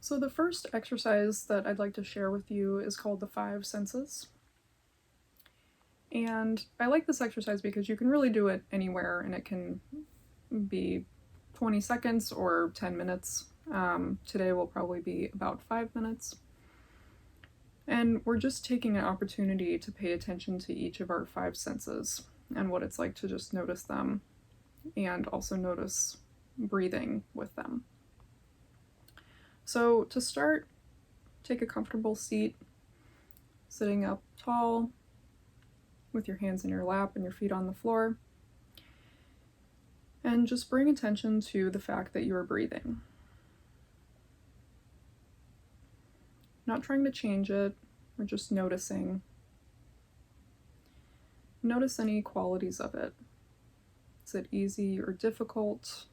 So the first exercise that I'd like to share with you is called the five senses. And I like this exercise because you can really do it anywhere and it can be 20 seconds or 10 minutes. Today will probably be about 5 minutes. And we're just taking an opportunity to pay attention to each of our five senses and what it's like to just notice them and also notice breathing with them. So to start, take a comfortable seat, sitting up tall with your hands in your lap and your feet on the floor. And just bring attention to the fact that you are breathing. Not trying to change it, or just noticing. Notice any qualities of it. Is it easy or difficult?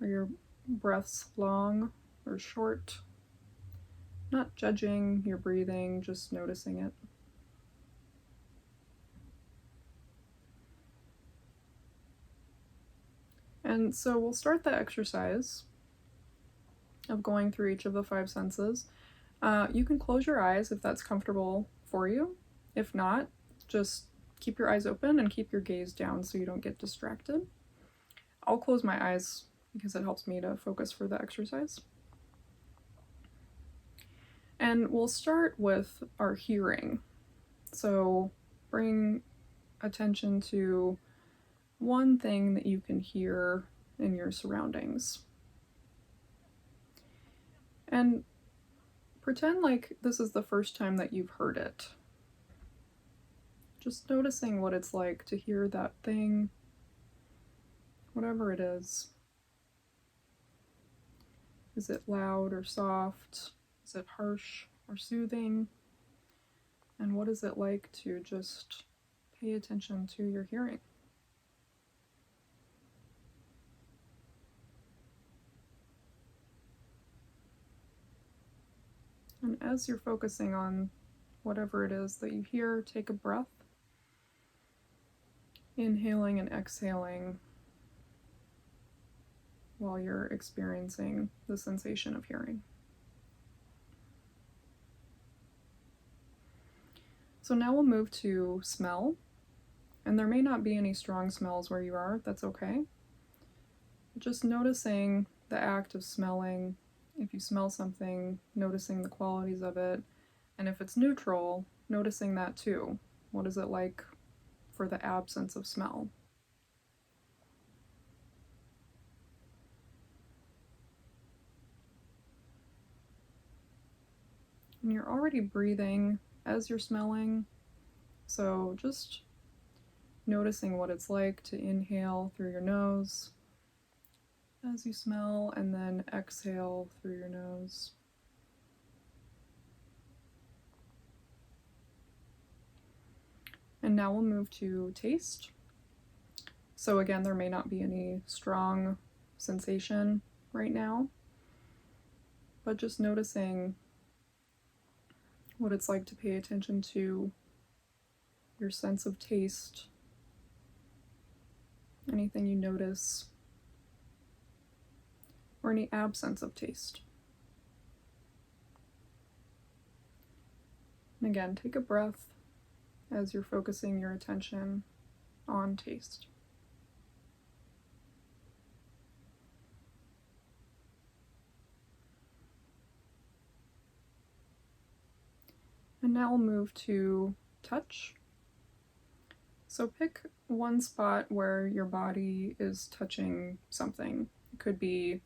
Are your breaths long or short? Not judging your breathing, just noticing it. And so we'll start the exercise of going through each of the five senses. You can close your eyes if that's comfortable for you. If not, just keep your eyes open and keep your gaze down so you don't get distracted. I'll close my eyes because it helps me to focus for the exercise. And we'll start with our hearing. So bring attention to one thing that you can hear in your surroundings. And pretend like this is the first time that you've heard it. Just noticing what it's like to hear that thing, whatever it is. Is it loud or soft? Is it harsh or soothing? And what is it like to just pay attention to your hearing? And as you're focusing on whatever it is that you hear, take a breath. Inhaling and exhaling while you're experiencing the sensation of hearing. So now we'll move to smell. And there may not be any strong smells where you are, that's okay. Just noticing the act of smelling. If you smell something, noticing the qualities of it. And if it's neutral, noticing that too. What is it like for the absence of smell? And you're already breathing as you're smelling, so just noticing what it's like to inhale through your nose as you smell and then exhale through your nose. And now we'll move to taste. So again, there may not be any strong sensation right now, but just noticing what it's like to pay attention to your sense of taste, anything you notice, or any absence of taste. And again, take a breath as you're focusing your attention on taste. And now we'll move to touch. So pick one spot where your body is touching something. It could be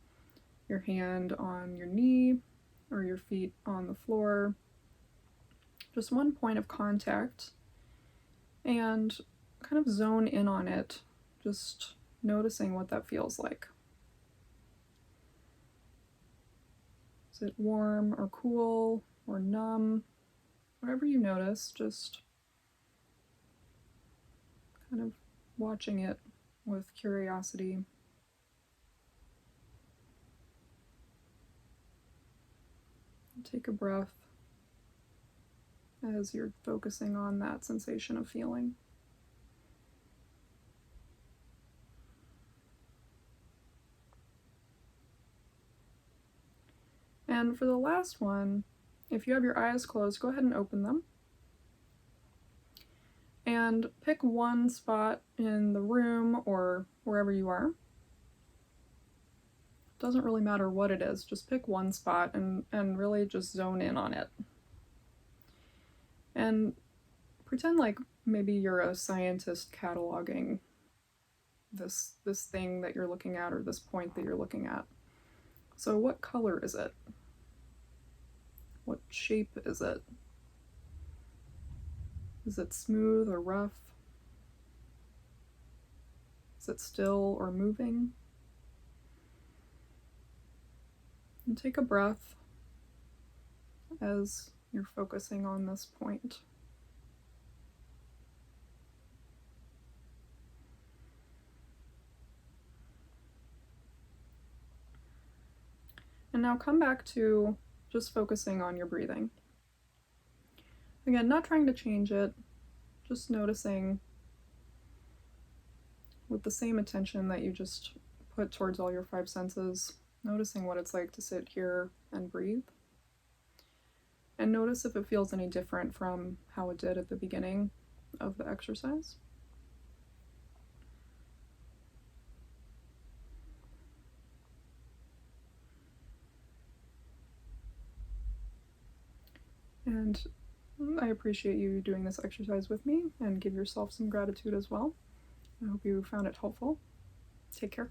your hand on your knee or your feet on the floor. Just one point of contact and kind of zone in on it, just noticing what that feels like. Is it warm or cool or numb? Whatever you notice, just kind of watching it with curiosity. Take a breath as you're focusing on that sensation of feeling. And for the last one, if you have your eyes closed, go ahead and open them. And pick one spot in the room or wherever you are. Doesn't really matter what it is, just pick one spot and really just zone in on it. And pretend like maybe you're a scientist cataloging this thing that you're looking at, or this point that you're looking at. So what color is it? What shape is it? Is it smooth or rough? Is it still or moving? And take a breath as you're focusing on this point. And now come back to just focusing on your breathing. Again, not trying to change it, just noticing with the same attention that you just put towards all your 5 senses, noticing what it's like to sit here and breathe. And notice if it feels any different from how it did at the beginning of the exercise. And I appreciate you doing this exercise with me, and give yourself some gratitude as well. I hope you found it helpful. Take care.